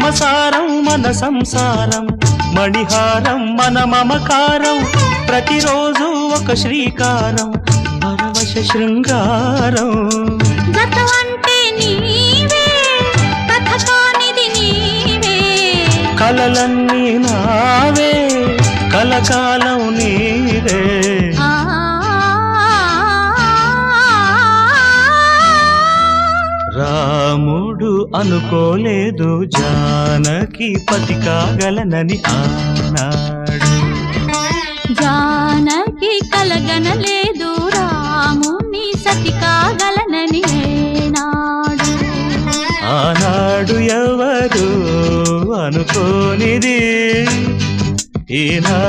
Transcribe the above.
మమసారం మన సంసారం, మణిహారం మన మమకారం, ప్రతిరోజు ఒక శ్రీకారం, పరవశ శృంగారం. గతమంటే నీవే, కథ కానిది నీవే, కలలన్నీ నావే, కలకాలం నీవే. రాముడు అనుకోలేదు జానకి పతి కాగలనని ఆనాడు, జానకి కలగనలేదు రాముని సతి కాగలనని ఏనాడు. ఆనాడు ఎవరు అనుకోనిది ఈనా